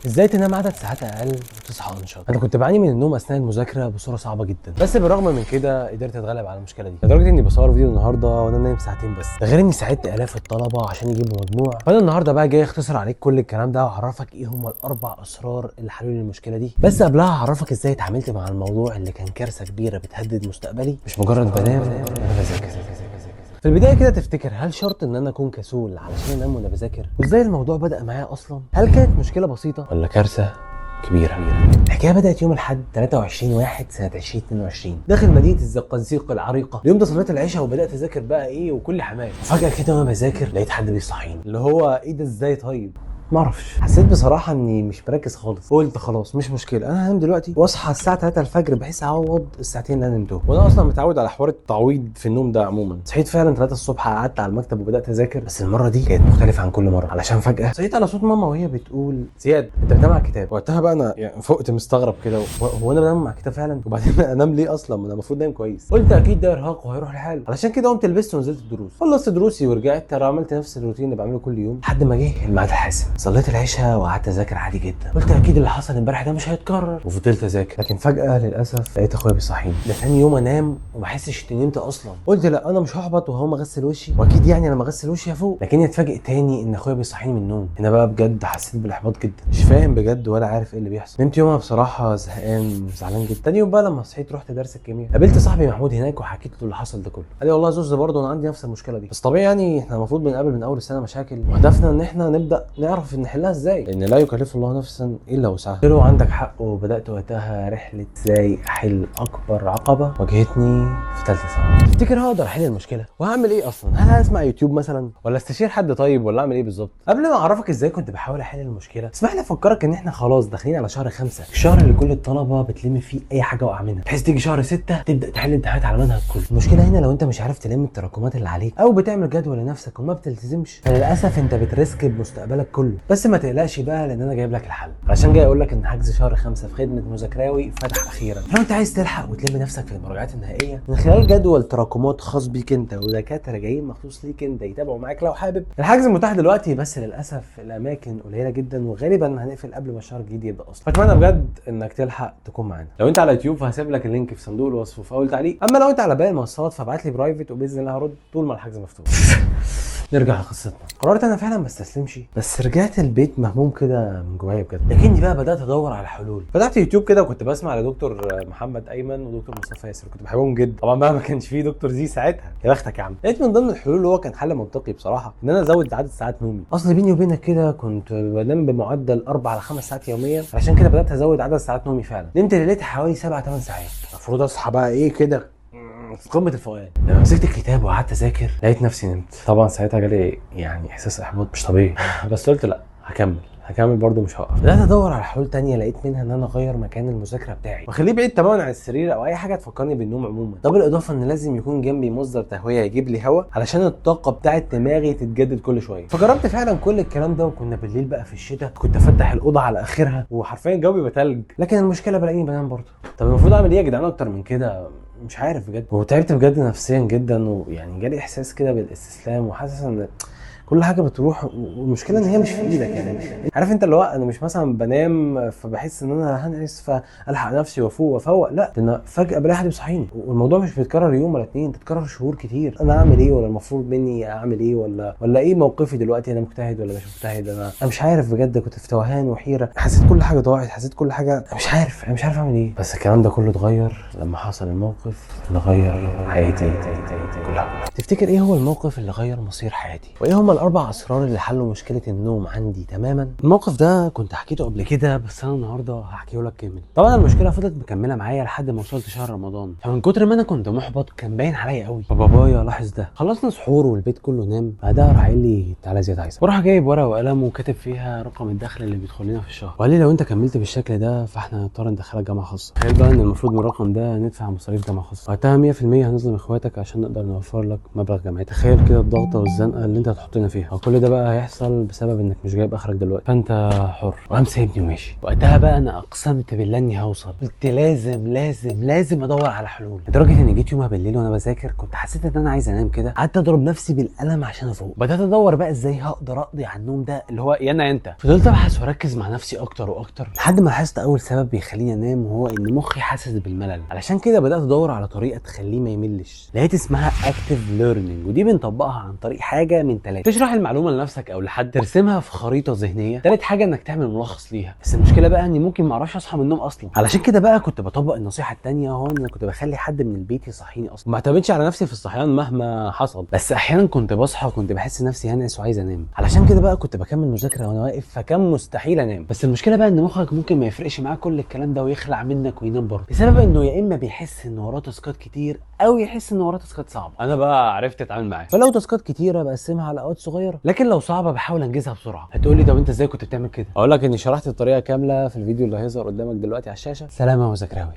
ازاي تنام عدد ساعات اقل وتصحى انشط؟ انا كنت بعاني من النوم اثناء المذاكره بصوره صعبه جدا، بس بالرغم من كده قدرت اتغلب على المشكله دي لدرجه اني بصور فيديو النهارده وانا نايم ساعتين بس، ده غير اني ساعدت الاف الطلبه عشان يجيبوا مجموع. فانا النهارده بقى جاي اختصر عليك كل الكلام ده واعرفك ايه هم الاربع اسرار اللي حلوا لي المشكله دي. بس قبلها هعرفك ازاي اتعاملت مع الموضوع اللي كان كارثه كبيره بتهدد مستقبلي، مش مجرد بنام وانا بذاكر. في البدايه كده تفتكر هل شرط ان انا اكون كسول علشان انام وانا بذاكر؟ وازاي الموضوع بدا معايا اصلا؟ هل كانت مشكله بسيطه ولا كارثه كبيره؟ الحكايه بدات يوم الاحد 23/1 سنه 2022 داخل مدينه الزقازيق العريقه. اليوم ده صليت العشاء وبدات اذاكر بقى ايه وكل حماس. فجاه كده وانا بذاكر لقيت حد بيصحيني، اللي هو ايه ده ازاي؟ طيب معرفش، حسيت بصراحه اني مش مركز خالص. قلت خلاص مش مشكله، انا هنام دلوقتي واصحى الساعه 3 الفجر بحيث اعوض الساعتين اللي انا نمتهم. وانا اصلا متعود على حوار التعويض في النوم ده عموما. صحيت فعلا 3 الصبح، قعدت على المكتب وبدات اذاكر، بس المره دي كانت مختلفه عن كل مره علشان فجاه صحيت على صوت ماما وهي بتقول زياد انت بتنام على الكتاب. وقتها بقى انا يعني فقت مستغرب كده، هو انا بنام على الكتاب فعلا؟ وبعدين انام ليه اصلا؟ انا المفروض نايم كويس. قلت اكيد ده ارهاق وهيروح لحاله، علشان كده قمت لبست ونزلت الدروس. خلصت دروسي ورجعت عملت نفس الروتين اللي بعمله كل يوم لحد ما جه الميعاد الحاسم. صليت العشاء وقعدت اذاكر عادي جدا. قلت اكيد اللي حصل امبارح ده مش هيتكرر، وفضلت اذاكر. لكن فجاه للاسف لقيت اخويا بيصحيني. ده ثاني يوم انام وما احسش اني نمت اصلا. قلت لا انا مش ههبط وهقوم اغسل وشي، واكيد يعني لما اغسل وشي هفوق. لكني اتفاجئ تاني ان اخويا بيصحيني من النوم. هنا بقى بجد حسيت بالاحباط جدا، مش فاهم بجد ولا عارف ايه اللي بيحصل. نمت يومها بصراحه زهقان وزعلان جدا. تاني يوم بقى لما صحيت رحت درس الكيمياء، قابلت صاحبي محمود هناك وحكيت له اللي حصل ده كله. قال لي والله يا زوز برضه انا عندي نفس المشكله دي، بس طبيعي يعني احنا المفروض بنقابل من اول السنه مشاكل وهدفنا ان احنا نبدا نعرف نحلها ازاي، لان لا يكلف الله نفسا الا وسعها. قلت له عندك حق، وبدات وقتها رحله ازاي احل اكبر عقبه واجهتني في ثالثه ثانوي. تفتكر هقدر احل المشكله وهعمل ايه اصلا؟ هل هسمع يوتيوب مثلا ولا استشير حد طيب ولا اعمل ايه بالظبط؟ قبل ما اعرفك ازاي كنت بحاول احل المشكله، اسمح لي افكرك ان احنا خلاص داخلين على شهر 5، الشهر اللي كل الطلبه بتلم فيه اي حاجه وقع منها، بحيث تيجي شهر 6 تبدا تحل امتحانات على المنهج كله. المشكله هنا لو انت مش عارف تلم التراكمات اللي عليك او بتعمل جدول لنفسك وما بتلتزمش، فللاسف انت بتريسك بمستقبلك كله. بس ما تقلقش بقى لان انا جايب لك الحل، عشان جاي اقول لك ان حجز شهر 5 في خدمه مذاكراوي فتح اخيرا. لو انت عايز تلحق وتلم نفسك في المراجعات النهائيه من خلال جدول تراكمات خاص بيك انت ودكاتره جايين مخصوص ليك انت يتابعوا معاك لو حابب، الحجز متاح دلوقتي، بس للاسف الاماكن قليله جدا وغالبا هنقفل قبل ما الشهر الجديد يبدا اصلا. فاتمنى بجد انك تلحق تكون معانا. لو انت على يوتيوب فهسيب لك اللينك في صندوق الوصف وفي اول تعليق، اما لو انت على باقي المنصات فابعت لي برايفت وباذن الله هرد طول ما الحجز مفتوح. نرجع لقصتنا. قررت انا فعلا ما استسلمش، بس رجعت البيت مهموم كده من جوايا بجد. لكني بقى بدات ادور على حلول. فتحت يوتيوب كده وكنت بسمع لدكتور محمد ايمن ودكتور مصطفى ياسر، كنت بحبهم جدا. طبعا بقى ما كانش فيه دكتور زي ساعتها، يا بختك يا عم. لقيت من ضمن الحلول اللي هو كان حل منطقي بصراحه ان انا ازود عدد ساعات نومي. اصل بيني وبينك كده كنت بنام بمعدل 4 ل 5 ساعات يوميا، عشان كده بدات ازود عدد ساعات نومي. فعلا نمت ليلتها حوالي 7 8 ساعات. المفروض اصحى بقى ايه كده في قمه الفوقان. لما مسكت الكتاب وقعدت اذاكر لقيت نفسي نمت. طبعا ساعتها جالي يعني احساس احباط مش طبيعي بس قلت لا هكمل برضه مش هوقف. بدات ادور على حلول تانية، لقيت منها ان انا اغير مكان المذاكره بتاعي واخليه بعيد تماما عن السرير او اي حاجه تفكرني بالنوم عموما. ده بالاضافه ان لازم يكون جنبي مصدر تهويه يجيب لي هواء علشان الطاقه بتاعه دماغي تتجدد كل شويه. فجربت فعلا كل الكلام ده، وكنا بالليل بقى في الشتاء كنت افتح الاوضه على اخرها وحرفيا الجو بيبقى تلج، لكن المشكله بلاقيني بنام برضه. طب المفروض اعمل ايه يا جدعان اكتر من كده؟ مش عارف بجد. وتعبت بجد نفسيا جدا، ويعني جالي احساس كده بالاستسلام وحاسس ان كل حاجه بتروح، والمشكله ان هي مش في ايدك. يعني عارف انت اللي هو انا مش مثلا بنام فبحس ان انا هنعس فالحق نفسي وافوق، لا ده انا فجاه بلاقي حد بيصحيني. والموضوع مش بيتكرر يوم ولا اتنين، بيتكرر شهور كتير. انا اعمل ايه؟ ولا المفروض مني اعمل ايه؟ ولا ايه موقفي دلوقتي؟ انا مجتهد ولا مش مجتهد؟ انا مش عارف بجد. كنت في توهان وحيره، حسيت كل حاجه ضاعت، حسيت كل حاجه مش عارف اعمل ايه. بس الكلام ده كله اتغير لما حصل الموقف اللي غير حياتي كلها. تفتكر ايه هو الموقف اللي غير مصير حياتي؟ وايه هم الاربع اسرار اللي حلوا مشكله النوم عندي تماما؟ الموقف ده كنت حكيته قبل كده، بس انا النهارده هحكيه لك كامل. طبعا المشكله فضلت مكمله معايا لحد ما وصلت شهر رمضان، فمن كتر ما انا كنت محبط كان باين عليا قوي. فبابايا لاحظ ده، خلصنا سحور والبيت كله نام، بعدها راح قايل لي تعالى زياد عايزك. وراح جايب ورقه وقلم وكاتب فيها رقم الدخل اللي بيدخل لنا في الشهر، وقال لي لو انت كملت بالشكل ده فاحنا هنضطر ندخلك جامعه خاصه. تخيل بقى ان المفروض من الرقم ده ندفع مصاريف جامعه خاصه، وقتها 100% هنظلم اخواتك عشان نقدر نوفر لك مبلغ جامعتك. تخيل كده الضغطه والزنقه اللي انت هتحطنا انا فيها، وكل ده بقى هيحصل بسبب انك مش جايب اخرك دلوقتي، فانت حر. وقام سايبني وماشي. وقتها بقى انا اقسمت بالله اني هوصل، قلت لازم ادور على حلول، لدرجه ان جيت يومها بالليل وانا بذاكر كنت حسيت ان انا عايز انام كده، قعدت اضرب نفسي بالقلم عشان افوق. بدات ادور بقى ازاي هقدر اقضي على النوم ده اللي هو يا انا يا انت. فضلت ابحث واركز مع نفسي اكتر واكتر لحد ما لاحظت اول سبب بيخليني انام، وهو ان مخي حاسس بالملل. علشان كده بدات ادور على طريقه تخليه ما يملش. لقيت اسمها اكتيف ليرنينج، ودي بنطبقها عن طريق حاجه من 3: تشرح المعلومه لنفسك او لحد، ترسمها في خريطه ذهنيه، تالت حاجه انك تعمل ملخص ليها. بس المشكله بقى اني ممكن ما اعرفش اصحى من النوم اصلا. علشان كده بقى كنت بطبق النصيحه الثانيه، هو ان كنت بخلي حد من البيت يصحيني اصلا، ما اعتمدش على نفسي في الصحيان مهما حصل. بس احيانا كنت بصحى وكنت بحس نفسي هنقص وعايز انام. علشان كده بقى كنت بكمل مذاكره وانا واقف، فكان مستحيل انام. بس المشكله بقى ان مخك ممكن ما يفرقش معاه كل الكلام ده ويخلع منك وينام برضه، بسبب انه يا اما بيحس ان وراه تاسكات كتير او يحس ان وراه تاسكات صعبه. انا بقى عرفت اتعامل معاه. فلو تاسكات كتيره بقسمها على اوقات صغيره، لكن لو صعبه بحاول انجزها بسرعه. هتقولي طب انت ازاي كنت بتعمل كده؟ اقول لك اني شرحت الطريقه كامله في الفيديو اللي هيظهر قدامك دلوقتي على الشاشه. سلام يا مذاكراوي.